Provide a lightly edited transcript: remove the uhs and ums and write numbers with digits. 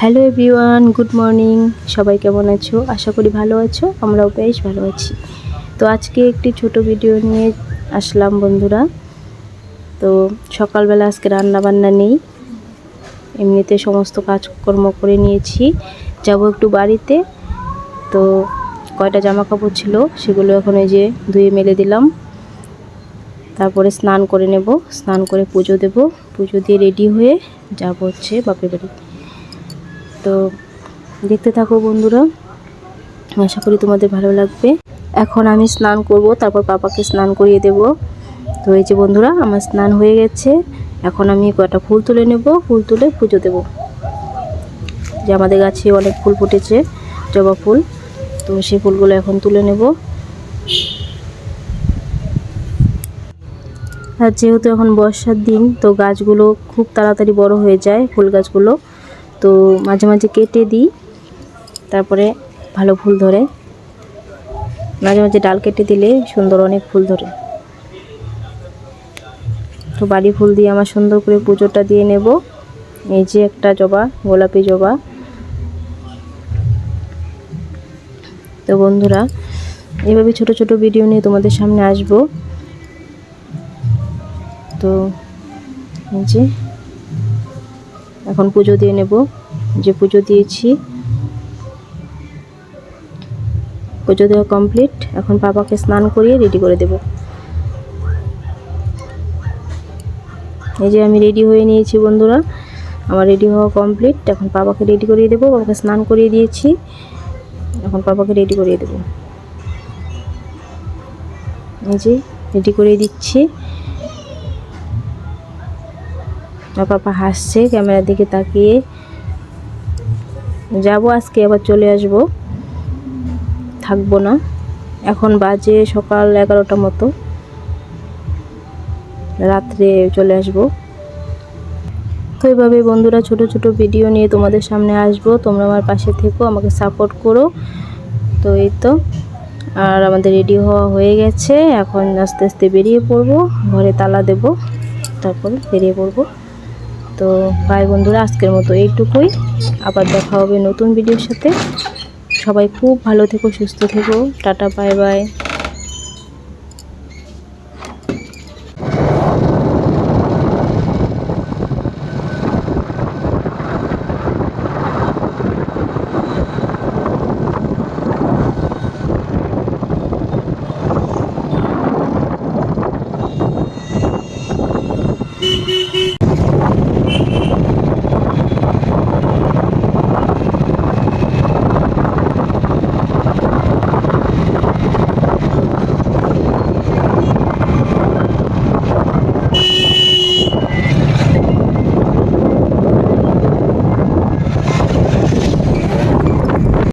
Hello everyone, good morning. সবাই কেমন আছো? আশা করি ভালো আছো। আমরাও বেশ ভালো আছি। তো আজকে একটি ছোট ভিডিও নিয়ে আসলাম বন্ধুরা। তো সকালবেলা আজকে রান্না বান্না নেই, এমনিতে সমস্ত কাজকর্ম করে নিয়েছি। যাব একটু বাড়িতে, তো কয়টা জামা কাপড় ছিল সেগুলো এখন এই যে ধুয়ে মেলে দিলাম। তারপরে স্নান করে নেব, স্নান করে পুজো দেব, পুজো দিয়ে রেডি হয়ে যাব হচ্ছে বাপের বাড়ি। তো দেখতে থাকো বন্ধুরা, আশা করি তোমাদের ভালো লাগবে। এখন আমি স্নান করব, তারপর পাপাকে স্নান করিয়ে দেব। তো এই যে বন্ধুরা, আমার স্নান হয়ে গেছে। এখন আমি কয়টা ফুল তুলে নেব, ফুল তুলে পুজো দেব। যে আমাদের গাছে অনেক ফুল ফুটেছে, জবা ফুল, তো সেই ফুলগুলো এখন তুলে নেব। আর যেহেতু এখন বর্ষার দিন, তো গাছগুলো খুব তাড়াতাড়ি বড় হয়ে যায়, ফুল গাছগুলো। তো মাঝে মাঝে কেটে দিই, তারপরে ভালো ফুল ধরে। মাঝে মাঝে ডাল কেটে দিলে সুন্দর অনেক ফুল ধরে। তো বাড়ি ফুল দিয়ে আমার সুন্দর করে পুজোটা দিয়ে নেব। এই যে একটা জবা, গোলাপি জবা। তো বন্ধুরা, এভাবে ছোট ছোট ভিডিও নিয়ে তোমাদের সামনে আসব। তো এই যে এখন পুজো দিয়ে নেব, যে পুজো দিয়েছি, পুজো দেওয়া কমপ্লিট। এখন পাপাকে স্নান করিয়ে রেডি করে দেব। এই যে আমি রেডি হয়ে নিয়েছি বন্ধুরা, আমার রেডি হওয়া কমপ্লিট। এখন পাপাকে রেডি করিয়ে দেবো, পাপাকে স্নান করিয়ে দিয়েছি, এখন পাপাকে রেডি করিয়ে দেবো। এই যে রেডি করিয়ে দিচ্ছি। আর পাপা হাসছে ক্যামেরার দিকে তাকিয়ে। যাব আজকে, আবার চলে আসব, থাকবো না। এখন বাজে সকাল 11টার মতো, রাত্রে চলে আসব। তো এইভাবে বন্ধুরা ছোট ছোট ভিডিও নিয়ে তোমাদের সামনে আসব। তোমরা আমার পাশে থেকো, আমাকে সাপোর্ট করো। তো এই তো, আর আমাদের রেডি হওয়া হয়ে গেছে। এখন আস্তে আস্তে বেরিয়ে পড়ব, ঘরে তালা দেব, তারপর বেরিয়ে পড়ব। তো বাই বন্ধুরা, আজকের মতো এইটুকুই। আবার দেখা হবে নতুন ভিডিওর সাথে। সবাই খুব ভালো থেকো, সুস্থ থেকো। Tata, bye bye.